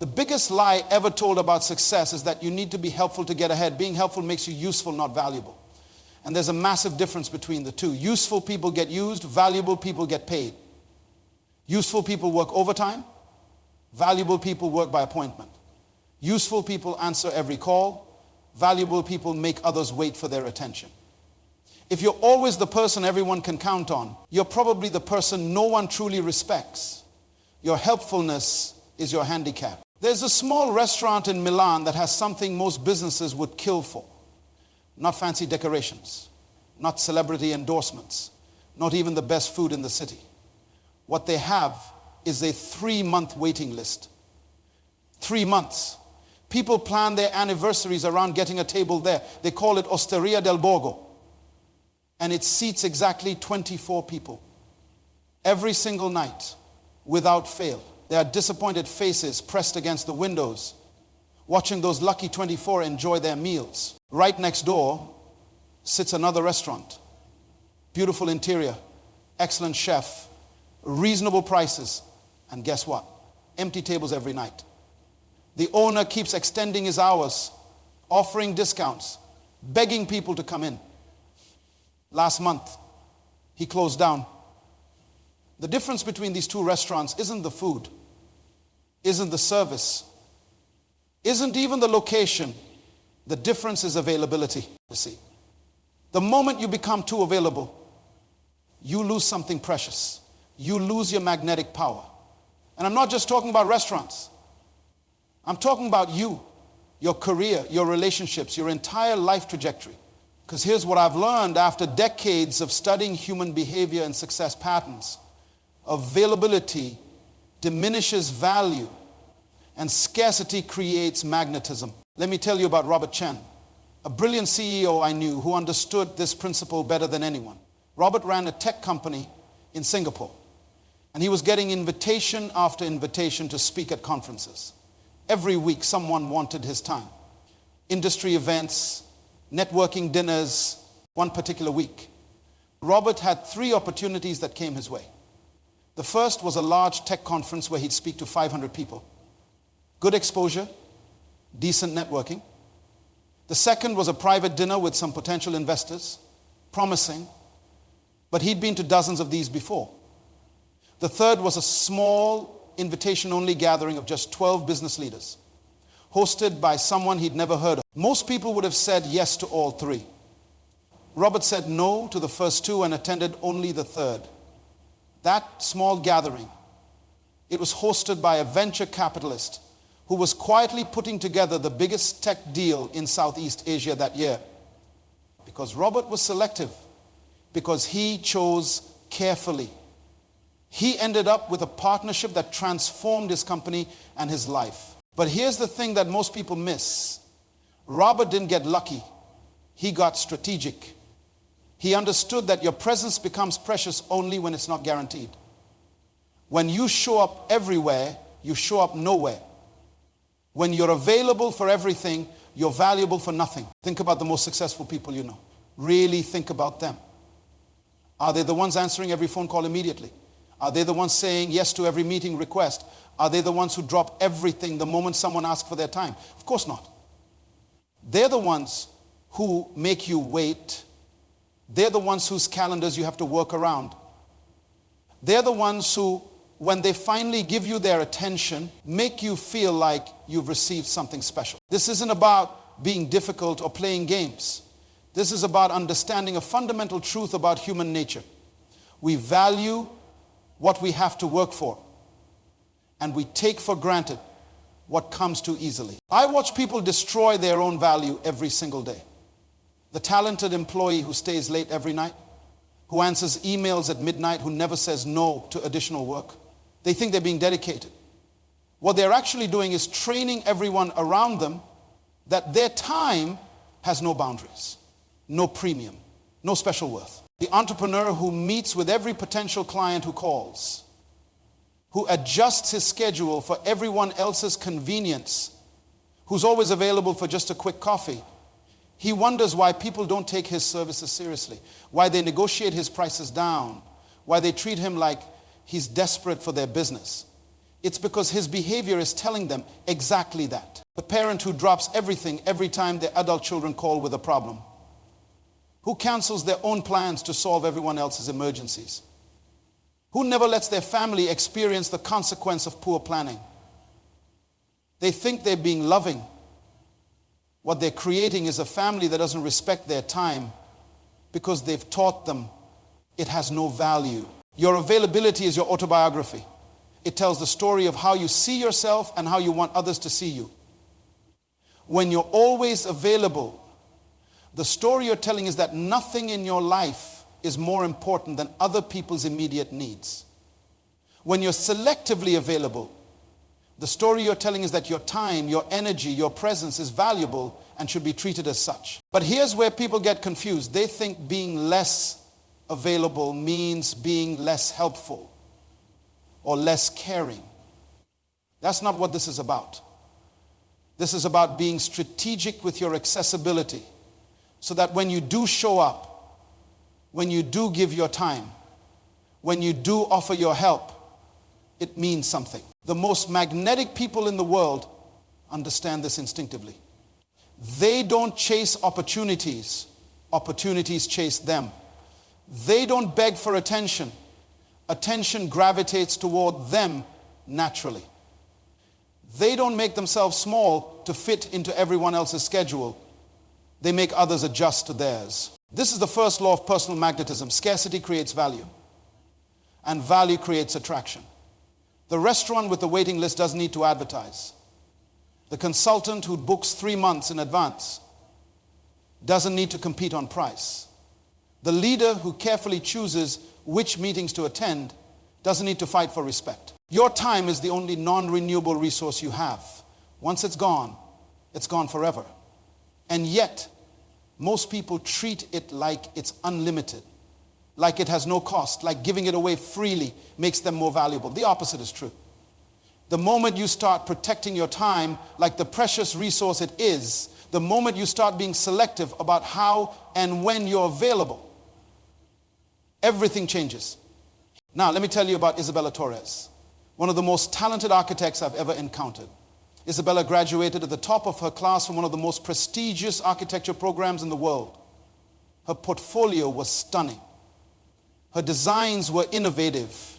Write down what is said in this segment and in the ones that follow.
The biggest lie ever told about success is that you need to be helpful to get ahead. Being helpful makes you useful, not valuable. And there's a massive difference between the two. Useful people get used, valuable people get paid. Useful people work overtime, valuable people work by appointment. Useful people answer every call, valuable people make others wait for their attention. If you're always the person everyone can count on, you're probably the person no one truly respects. Your helpfulness is your handicap. There's a small restaurant in Milan that has something most businesses would kill for. Not fancy decorations, not celebrity endorsements, not even the best food in the city. What they have is a 3-month waiting list. 3 months. People plan their anniversaries around getting a table there. They call it Osteria del Borgo. And it seats exactly 24 people. Every single night, without fail. There are disappointed faces pressed against the windows, watching those lucky 24 enjoy their meals. Right next door sits another restaurant. Beautiful interior, excellent chef, reasonable prices. And guess what? Empty tables every night. The owner keeps extending his hours, offering discounts, begging people to come in. Last month, he closed down. The difference between these two restaurants isn't the food, isn't the service, isn't even the location. The difference is availability, you see. The moment you become too available, you lose something precious. You lose your magnetic power. And I'm not just talking about restaurants. I'm talking about you, your career, your relationships, your entire life trajectory. Because here's what I've learned after decades of studying human behavior and success patterns. Availability diminishes value, and scarcity creates magnetism. Let me tell you about Robert Chen, a brilliant CEO I knew who understood this principle better than anyone. Robert ran a tech company in Singapore, and he was getting invitation after invitation to speak at conferences. Every week, someone wanted his time. Industry events, networking dinners, one particular week. Robert had 3 opportunities that came his way. The first was a large tech conference where he'd speak to 500 people. Good exposure, decent networking. The second was a private dinner with some potential investors, promising, but he'd been to dozens of these before. The third was a small invitation-only gathering of just 12 business leaders, hosted by someone he'd never heard of. Most people would have said yes to all 3. Robert said no to the first 2 and attended only the third. That small gathering, it was hosted by a venture capitalist who was quietly putting together the biggest tech deal in Southeast Asia that year. Because Robert was selective, because he chose carefully. He ended up with a partnership that transformed his company and his life. But here's the thing that most people miss. Robert didn't get lucky. He got strategic. He understood that your presence becomes precious only when it's not guaranteed. When you show up everywhere, you show up nowhere. When you're available for everything, you're valuable for nothing. Think about the most successful people you know. Really think about them. Are they the ones answering every phone call immediately? Are they the ones saying yes to every meeting request? Are they the ones who drop everything the moment someone asks for their time? Of course not. They're the ones who make you wait. They're the ones whose calendars you have to work around. They're the ones who, when they finally give you their attention, make you feel like you've received something special. This isn't about being difficult or playing games. This is about understanding a fundamental truth about human nature. We value what we have to work for, and we take for granted what comes too easily. I watch people destroy their own value every single day. The talented employee who stays late every night, who answers emails at midnight, who never says no to additional work. They think they're being dedicated. What they're actually doing is training everyone around them that their time has no boundaries, no premium, no special worth. The entrepreneur who meets with every potential client who calls, who adjusts his schedule for everyone else's convenience, who's always available for just a quick coffee, he wonders why people don't take his services seriously, why they negotiate his prices down, why they treat him like he's desperate for their business. It's because his behavior is telling them exactly that. The parent who drops everything every time their adult children call with a problem. Who cancels their own plans to solve everyone else's emergencies. Who never lets their family experience the consequence of poor planning. They think they're being loving. What they're creating is a family that doesn't respect their time because they've taught them it has no value. Your availability is your autobiography. It tells the story of how you see yourself and how you want others to see you. When you're always available, the story you're telling is that nothing in your life is more important than other people's immediate needs. When you're selectively available, the story you're telling is that your time, your energy, your presence is valuable and should be treated as such. But here's where people get confused. They think being less available means being less helpful or less caring. That's not what this is about. This is about being strategic with your accessibility so that when you do show up, when you do give your time, when you do offer your help, it means something. The most magnetic people in the world understand this instinctively. They don't chase opportunities. Opportunities chase them. They don't beg for attention. Attention gravitates toward them naturally. They don't make themselves small to fit into everyone else's schedule. They make others adjust to theirs. This is the first law of personal magnetism. Scarcity creates value, and value creates attraction. The restaurant with the waiting list doesn't need to advertise. The consultant who books 3 months in advance doesn't need to compete on price. The leader who carefully chooses which meetings to attend doesn't need to fight for respect. Your time is the only non-renewable resource you have. Once it's gone forever. And yet, most people treat it like it's unlimited, like it has no cost, like giving it away freely makes them more valuable. The opposite is true. The moment you start protecting your time like the precious resource it is, the moment you start being selective about how and when you're available, everything changes. Now, let me tell you about Isabella Torres, one of the most talented architects I've ever encountered. Isabella graduated at the top of her class from one of the most prestigious architecture programs in the world. Her portfolio was stunning. Her designs were innovative.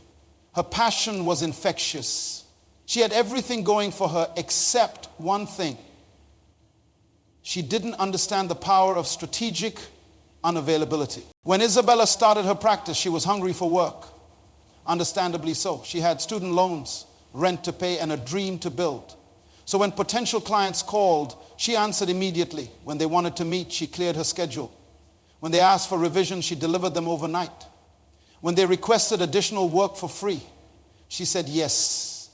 Her passion was infectious. She had everything going for her except one thing. She didn't understand the power of strategic unavailability. When Isabella started her practice, she was hungry for work. Understandably so. She had student loans, rent to pay, and a dream to build. So when potential clients called, she answered immediately. When they wanted to meet, she cleared her schedule. When they asked for revisions, she delivered them overnight. When they requested additional work for free, she said yes.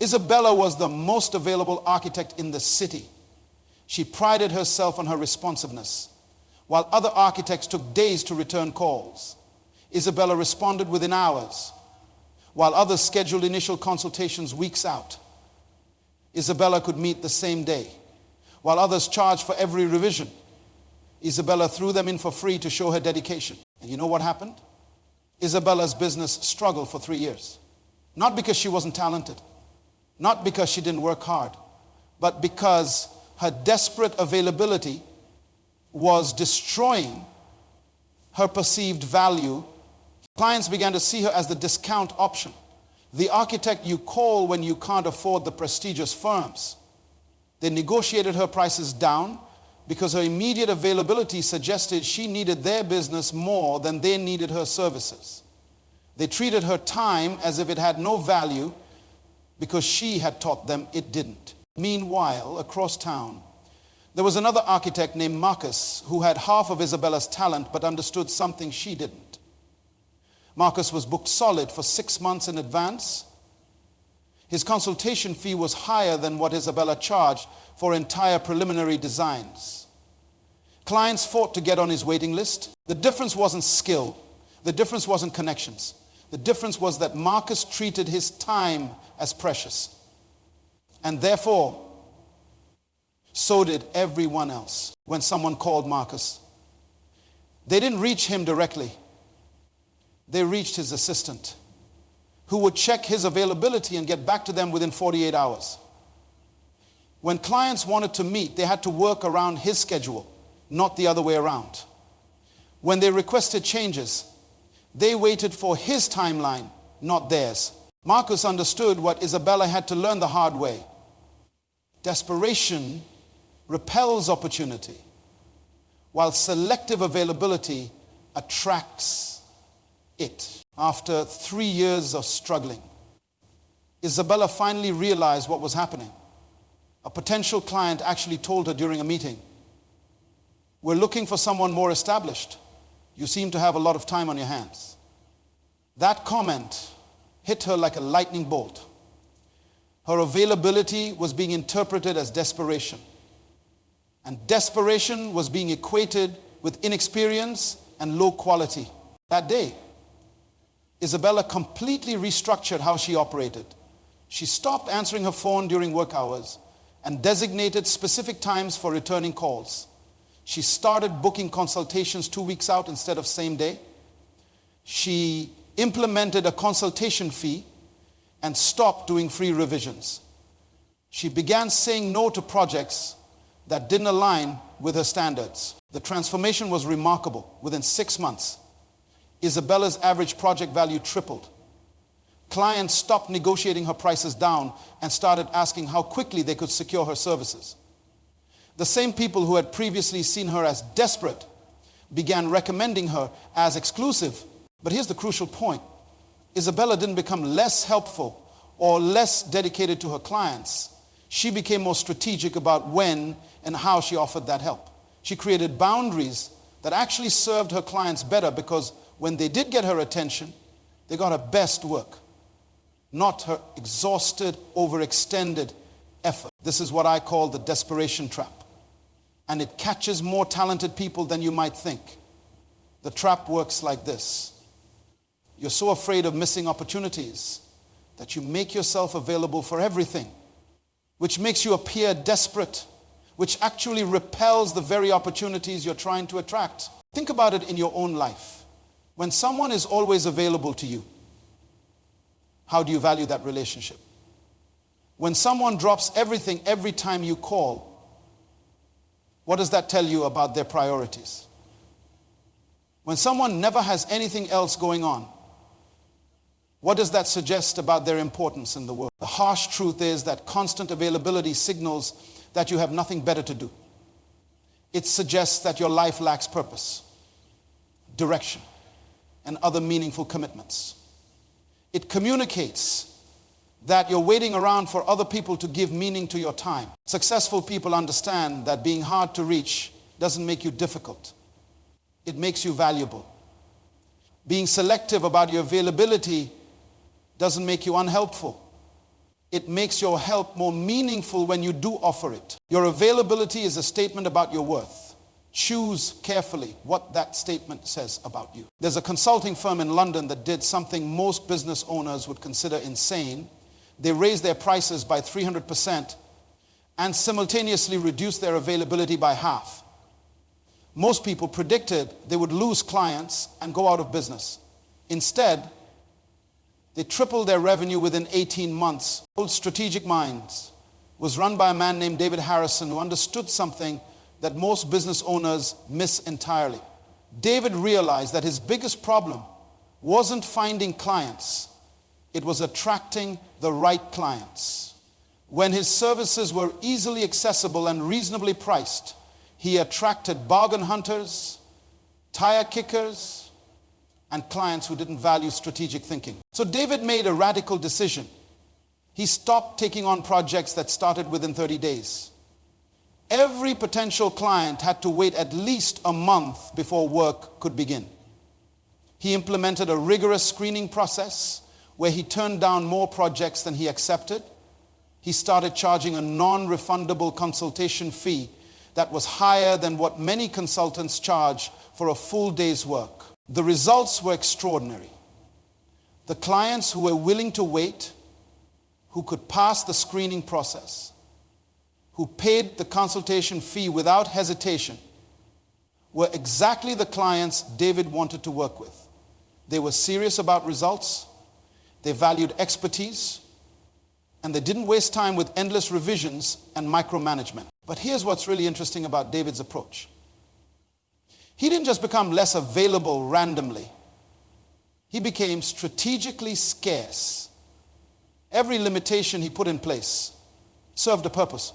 Isabella was the most available architect in the city. She prided herself on her responsiveness. While other architects took days to return calls, Isabella responded within hours. While others scheduled initial consultations weeks out, Isabella could meet the same day. While others charged for every revision, Isabella threw them in for free to show her dedication. And you know what happened? Isabella's business struggled for 3 years. Not because she wasn't talented, not because she didn't work hard, but because her desperate availability was destroying her perceived value. Clients began to see her as the discount option, the architect you call when you can't afford the prestigious firms. They negotiated her prices down because her immediate availability suggested she needed their business more than they needed her services. They treated her time as if it had no value because she had taught them it didn't. Meanwhile, across town, there was another architect named Marcus who had half of Isabella's talent but understood something she didn't. Marcus was booked solid for 6 months in advance. His consultation fee was higher than what Isabella charged for entire preliminary designs. Clients fought to get on his waiting list. The difference wasn't skill. The difference wasn't connections. The difference was that Marcus treated his time as precious. And therefore, so did everyone else. When someone called Marcus, they didn't reach him directly. They reached his assistant. who would check his availability and get back to them within 48 hours. When clients wanted to meet, they had to work around his schedule, not the other way around. When they requested changes, they waited for his timeline, not theirs. Marcus understood what Isabella had to learn the hard way. Desperation repels opportunity, while selective availability attracts it. After 3 years of struggling, Isabella finally realized what was happening. A potential client actually told her during a meeting, "We're looking for someone more established. You seem to have a lot of time on your hands." That comment hit her like a lightning bolt. Her availability was being interpreted as desperation. And desperation was being equated with inexperience and low quality. That day, Isabella completely restructured how she operated. She stopped answering her phone during work hours and designated specific times for returning calls. She started booking consultations 2 weeks out instead of same day. She implemented a consultation fee and stopped doing free revisions. She began saying no to projects that didn't align with her standards. The transformation was remarkable. Within 6 months, Isabella's average project value tripled. Clients stopped negotiating her prices down and started asking how quickly they could secure her services. The same people who had previously seen her as desperate began recommending her as exclusive. But here's the crucial point. Isabella didn't become less helpful or less dedicated to her clients. She became more strategic about when and how she offered that help. She created boundaries that actually served her clients better, because when they did get her attention, they got her best work, not her exhausted, overextended effort. This is what I call the desperation trap. And it catches more talented people than you might think. The trap works like this. You're so afraid of missing opportunities that you make yourself available for everything, which makes you appear desperate, which actually repels the very opportunities you're trying to attract. Think about it in your own life. When someone is always available to you, how do you value that relationship? When someone drops everything every time you call, what does that tell you about their priorities? When someone never has anything else going on, what does that suggest about their importance in the world? The harsh truth is that constant availability signals that you have nothing better to do. It suggests that your life lacks purpose, direction, and other meaningful commitments. It communicates that you're waiting around for other people to give meaning to your time. Successful people understand that being hard to reach doesn't make you difficult. It makes you valuable. Being selective about your availability doesn't make you unhelpful. It makes your help more meaningful when you do offer it. Your availability is a statement about your worth. Choose carefully what that statement says about you. There's a consulting firm in London that did something most business owners would consider insane. They raised their prices by 300% and simultaneously reduced their availability by half. Most people predicted they would lose clients and go out of business. Instead, they tripled their revenue within 18 months. Old Strategic Minds was run by a man named David Harrison, who understood something that most business owners miss entirely. David realized that his biggest problem wasn't finding clients. It was attracting the right clients. When his services were easily accessible and reasonably priced, he attracted bargain hunters, tire kickers, and clients who didn't value strategic thinking. So David made a radical decision. He stopped taking on projects that started within 30 days. Every potential client had to wait at least a month before work could begin. He implemented a rigorous screening process where he turned down more projects than he accepted. He started charging a non-refundable consultation fee that was higher than what many consultants charge for a full day's work. The results were extraordinary. The clients who were willing to wait, who could pass the screening process, who paid the consultation fee without hesitation, were exactly the clients David wanted to work with. They were serious about results, They valued expertise, and they didn't waste time with endless revisions and micromanagement. But here's what's really interesting about David's approach. He didn't just become less available randomly. He became strategically scarce. Every limitation he put in place served a purpose.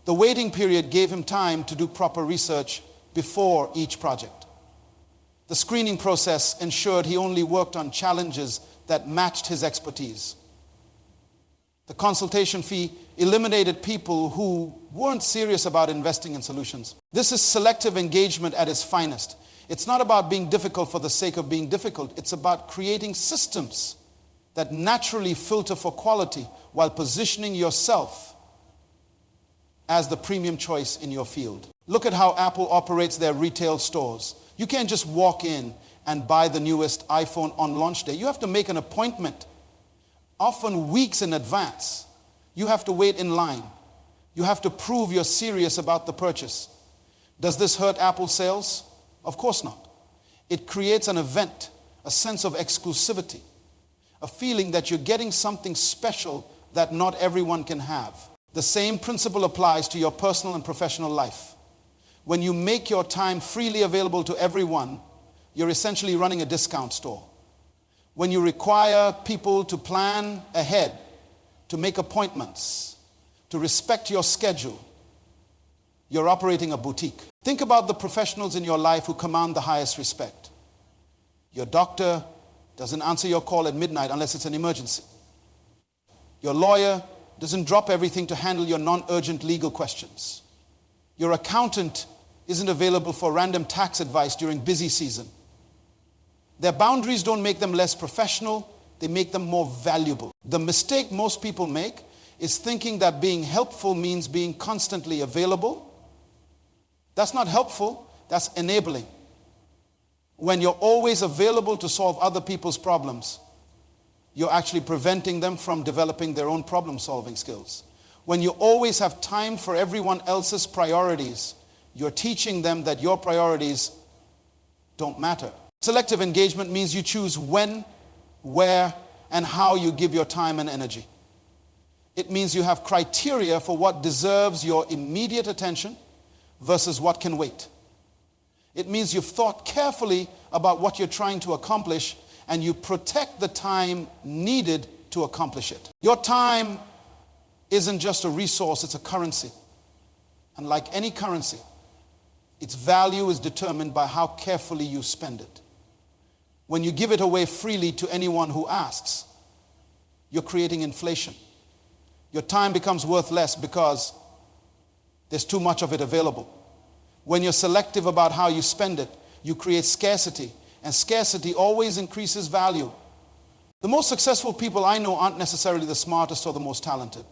The waiting period gave him time to do proper research before each project. The screening process ensured he only worked on challenges that matched his expertise. The consultation fee eliminated people who weren't serious about investing in solutions. This is selective engagement at its finest. It's not about being difficult for the sake of being difficult. It's about creating systems that naturally filter for quality while positioning yourself as the premium choice in your field. Look at how Apple operates their retail stores. You can't just walk in and buy the newest iPhone on launch day. You have to make an appointment, often weeks in advance. You have to wait in line. You have to prove you're serious about the purchase. Does this hurt Apple sales? Of course not. It creates an event, a sense of exclusivity, a feeling that you're getting something special that not everyone can have. The same principle applies to your personal and professional life. When you make your time freely available to everyone, you're essentially running a discount store. When you require people to plan ahead, to make appointments, to respect your schedule, you're operating a boutique. Think about the professionals in your life who command the highest respect. Your doctor doesn't answer your call at midnight unless it's an emergency. Your lawyer doesn't drop everything to handle your non-urgent legal questions. Your accountant isn't available for random tax advice during busy season. Their boundaries don't make them less professional, they make them more valuable. The mistake most people make is thinking that being helpful means being constantly available. That's not helpful, that's enabling. When you're always available to solve other people's problems, you're actually preventing them from developing their own problem-solving skills. When you always have time for everyone else's priorities, you're teaching them that your priorities don't matter. Selective engagement means you choose when, where, and how you give your time and energy. It means you have criteria for what deserves your immediate attention versus what can wait. It means you've thought carefully about what you're trying to accomplish and you protect the time needed to accomplish it. Your time isn't just a resource, it's a currency. And like any currency, its value is determined by how carefully you spend it. When you give it away freely to anyone who asks, you're creating inflation. Your time becomes worth less because there's too much of it available. When you're selective about how you spend it, you create scarcity, and scarcity always increases value. The most successful people I know aren't necessarily the smartest or the most talented.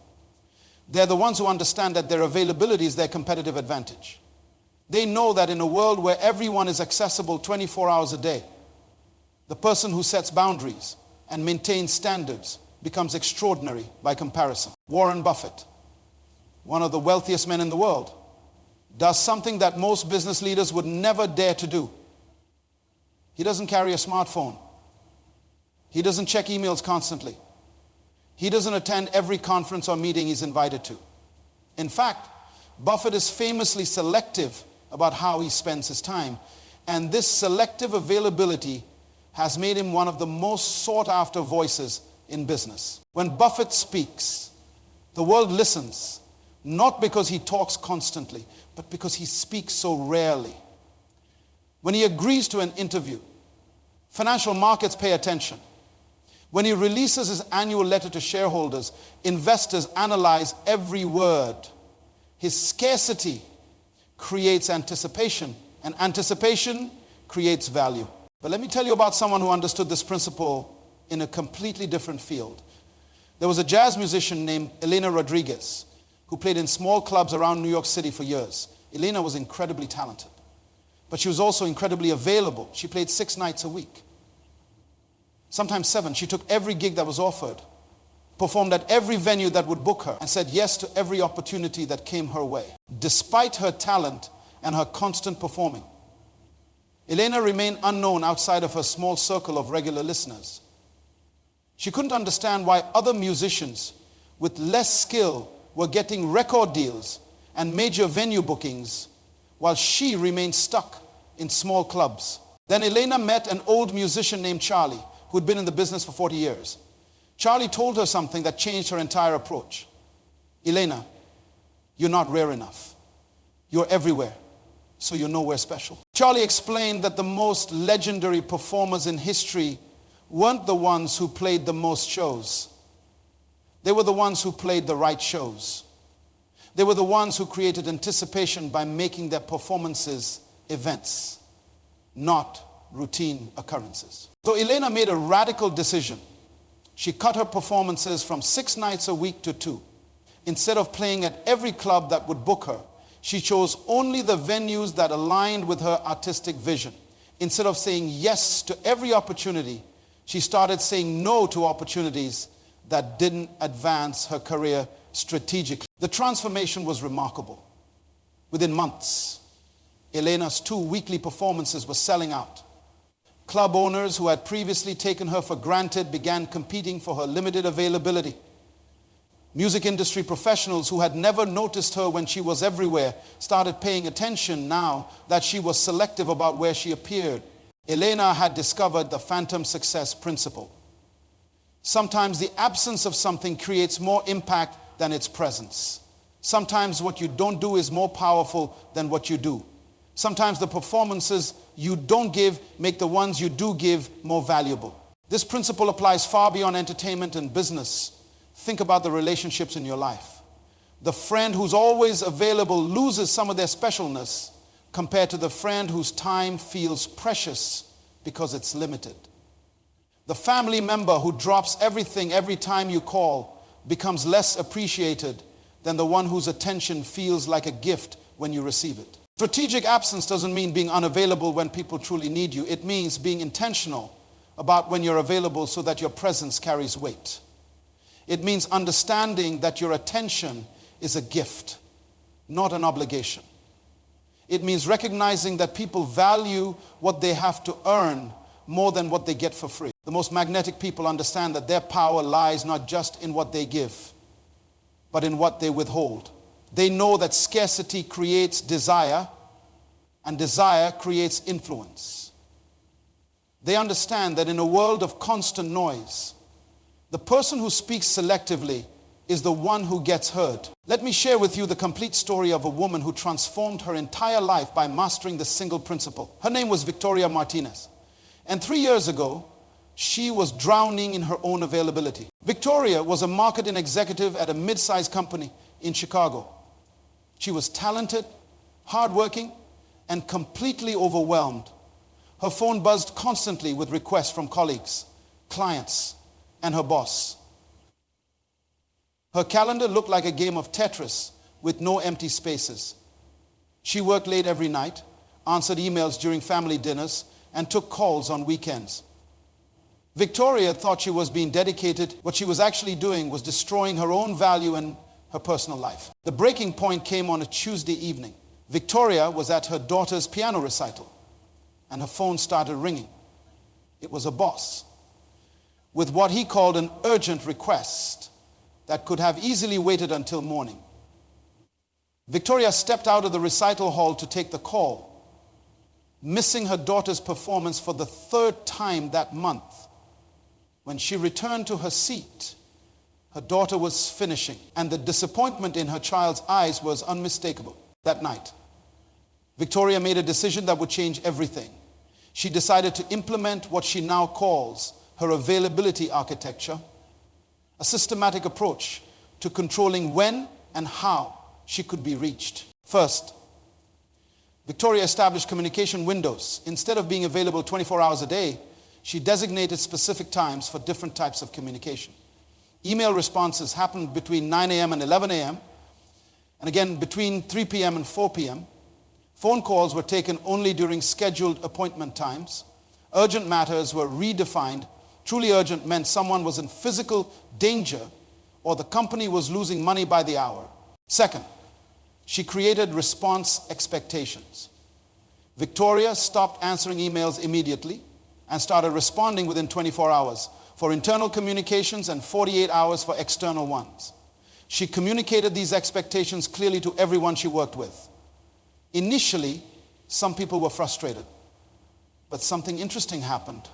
They're the ones who understand that their availability is their competitive advantage. They know that in a world where everyone is accessible 24 hours a day, the person who sets boundaries and maintains standards becomes extraordinary by comparison. Warren Buffett, one of the wealthiest men in the world, does something that most business leaders would never dare to do. He doesn't carry a smartphone. He doesn't check emails constantly. He doesn't attend every conference or meeting he's invited to. In fact, Buffett is famously selective about how he spends his time. And this selective availability has made him one of the most sought after voices in business. When Buffett speaks, the world listens, not because he talks constantly, but because he speaks so rarely. When he agrees to an interview, financial markets pay attention. When he releases his annual letter to shareholders, investors analyze every word. His scarcity creates anticipation, and anticipation creates value. But let me tell you about someone who understood this principle in a completely different field. There was a jazz musician named Elena Rodriguez who played in small clubs around New York City for years. Elena was incredibly talented, but she was also incredibly available. She played 6 nights a week, sometimes 7. She took every gig that was offered, performed at every venue that would book her, and said yes to every opportunity that came her way. Despite her talent and her constant performing, Elena remained unknown outside of her small circle of regular listeners. She couldn't understand why other musicians with less skill were getting record deals and major venue bookings while she remained stuck in small clubs. Then Elena met an old musician named Charlie who had been in the business for 40 years. Charlie told her something that changed her entire approach. Elena, you're not rare enough. You're everywhere, so you're nowhere special. Charlie explained that the most legendary performers in history weren't the ones who played the most shows. They were the ones who played the right shows. They were the ones who created anticipation by making their performances events, not routine occurrences. So Elena made a radical decision. She cut her performances from 6 nights a week to 2. Instead of playing at every club that would book her, she chose only the venues that aligned with her artistic vision. Instead of saying yes to every opportunity, she started saying no to opportunities that didn't advance her career strategically. The transformation was remarkable. Within months, Elena's 2 weekly performances were selling out. Club owners who had previously taken her for granted began competing for her limited availability. Music industry professionals who had never noticed her when she was everywhere started paying attention now that she was selective about where she appeared. Elena had discovered the phantom success principle. Sometimes the absence of something creates more impact than its presence. Sometimes what you don't do is more powerful than what you do. Sometimes the performances you don't give make the ones you do give more valuable. This principle applies far beyond entertainment and business. Think about the relationships in your life. The friend who's always available loses some of their specialness compared to the friend whose time feels precious because it's limited. The family member who drops everything every time you call becomes less appreciated than the one whose attention feels like a gift when you receive it. Strategic absence doesn't mean being unavailable when people truly need you. It means being intentional about when you're available so that your presence carries weight. It means understanding that your attention is a gift, not an obligation. It means recognizing that people value what they have to earn more than what they get for free. The most magnetic people understand that their power lies not just in what they give, but in what they withhold. They know that scarcity creates desire, and desire creates influence. They understand that in a world of constant noise, the person who speaks selectively is the one who gets heard. Let me share with you the complete story of a woman who transformed her entire life by mastering this single principle. Her name was Victoria Martinez. And 3 years ago, she was drowning in her own availability. Victoria was a marketing executive at a mid-sized company in Chicago. She was talented, hardworking, and completely overwhelmed. Her phone buzzed constantly with requests from colleagues, clients, and her boss. Her calendar looked like a game of Tetris with no empty spaces. She worked late every night, answered emails during family dinners, and took calls on weekends. Victoria thought she was being dedicated. What she was actually doing was destroying her own value and her personal life. The breaking point came on a Tuesday evening. Victoria was at her daughter's piano recital, and her phone started ringing. It was a boss with what he called an urgent request that could have easily waited until morning. Victoria stepped out of the recital hall to take the call, missing her daughter's performance for the 3rd time that month. When she returned to her seat, her daughter was finishing, and the disappointment in her child's eyes was unmistakable. That night, Victoria made a decision that would change everything. She decided to implement what she now calls her availability architecture, a systematic approach to controlling when and how she could be reached. First, Victoria established communication windows. Instead of being available 24 hours a day, she designated specific times for different types of communication. Email responses happened between 9 a.m. and 11 a.m., and again between 3 p.m. and 4 p.m. Phone calls were taken only during scheduled appointment times. Urgent matters were redefined. Truly urgent meant someone was in physical danger or the company was losing money by the hour. Second, she created response expectations. Victoria stopped answering emails immediately and started responding within 24 hours. for internal communications and 48 hours for external ones. She communicated these expectations clearly to everyone she worked with. Initially, some people were frustrated, but something interesting happened.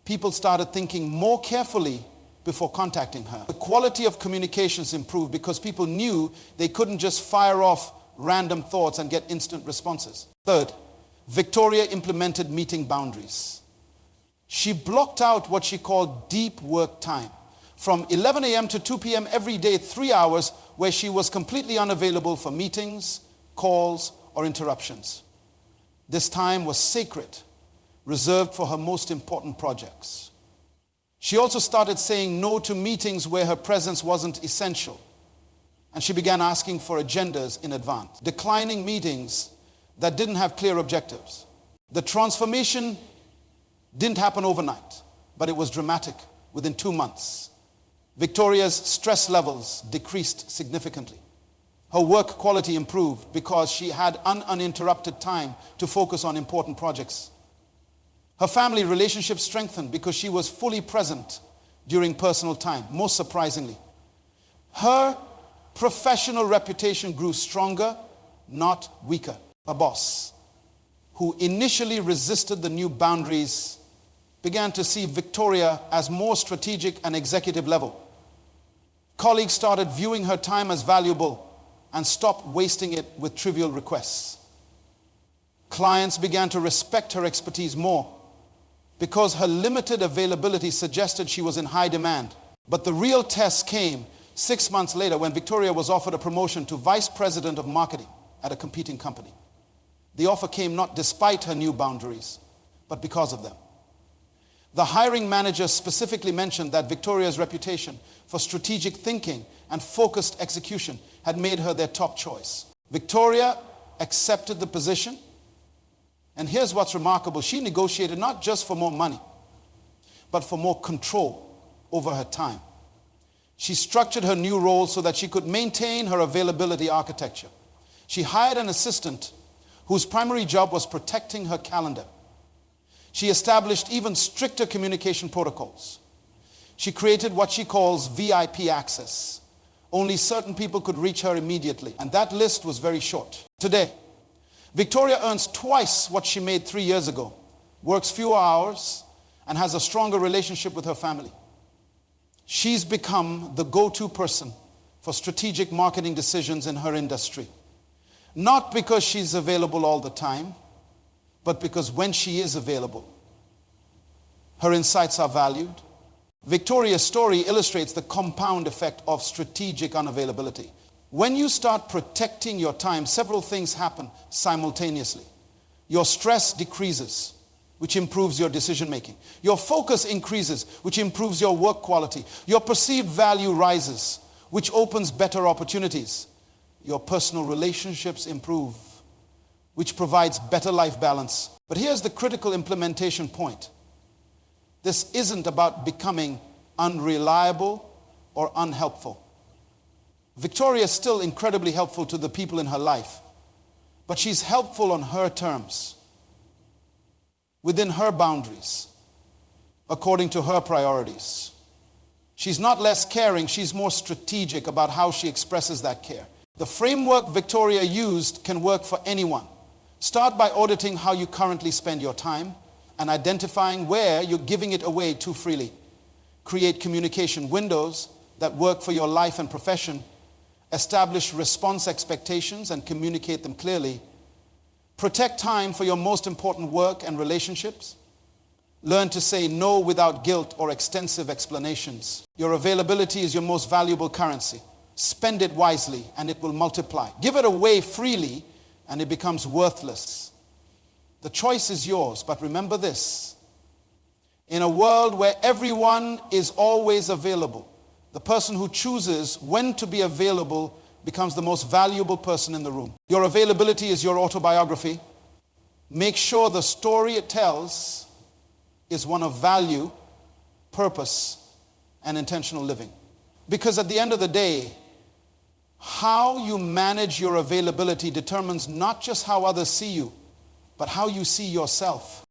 People started thinking more carefully before contacting her. The quality of communications improved because people knew they couldn't just fire off random thoughts and get instant responses. Third, Victoria implemented meeting boundaries. She blocked out what she called deep work time. From 11 a.m. to 2 p.m. every day, 3 hours where she was completely unavailable for meetings, calls, or interruptions. This time was sacred, reserved for her most important projects. She also started saying no to meetings where her presence wasn't essential, and she began asking for agendas in advance, declining meetings that didn't have clear objectives. The transformation didn't happen overnight, but it was dramatic. Within 2 months, Victoria's stress levels decreased significantly. Her work quality improved because she had uninterrupted time to focus on important projects. Her family relationships strengthened because she was fully present during personal time, most surprisingly. Her professional reputation grew stronger, not weaker. A boss who initially resisted the new boundaries began to see Victoria as more strategic and executive level. Colleagues started viewing her time as valuable and stopped wasting it with trivial requests. Clients began to respect her expertise more because her limited availability suggested she was in high demand. But the real test came 6 months later when Victoria was offered a promotion to Vice President of Marketing at a competing company. The offer came not despite her new boundaries, but because of them. The hiring manager specifically mentioned that Victoria's reputation for strategic thinking and focused execution had made her their top choice. Victoria accepted the position, and here's what's remarkable. She negotiated not just for more money, but for more control over her time. She structured her new role so that she could maintain her availability architecture. She hired an assistant whose primary job was protecting her calendar. She established even stricter communication protocols. She created what she calls VIP access. Only certain people could reach her immediately, and that list was very short. Today, Victoria earns twice what she made 3 years ago, works fewer hours, and has a stronger relationship with her family. She's become the go-to person for strategic marketing decisions in her industry. Not because she's available all the time, but because when she is available, her insights are valued. Victoria's story illustrates the compound effect of strategic unavailability. When you start protecting your time, several things happen simultaneously. Your stress decreases, which improves your decision making. Your focus increases, which improves your work quality. Your perceived value rises, which opens better opportunities. Your personal relationships improve, which provides better life balance. But here's the critical implementation point. This isn't about becoming unreliable or unhelpful. Victoria is still incredibly helpful to the people in her life, but she's helpful on her terms, within her boundaries, according to her priorities. She's not less caring, she's more strategic about how she expresses that care. The framework Victoria used can work for anyone. Start by auditing how you currently spend your time and identifying where you're giving it away too freely. Create communication windows that work for your life and profession. Establish response expectations and communicate them clearly. Protect time for your most important work and relationships. Learn to say no without guilt or extensive explanations. Your availability is your most valuable currency. Spend it wisely and it will multiply. Give it away freely and it becomes worthless. The choice is yours, but remember this. In a world where everyone is always available, the person who chooses when to be available becomes the most valuable person in the room. Your availability is your autobiography. Make sure the story it tells is one of value, purpose, and intentional living. Because at the end of the day, how you manage your availability determines not just how others see you, but how you see yourself.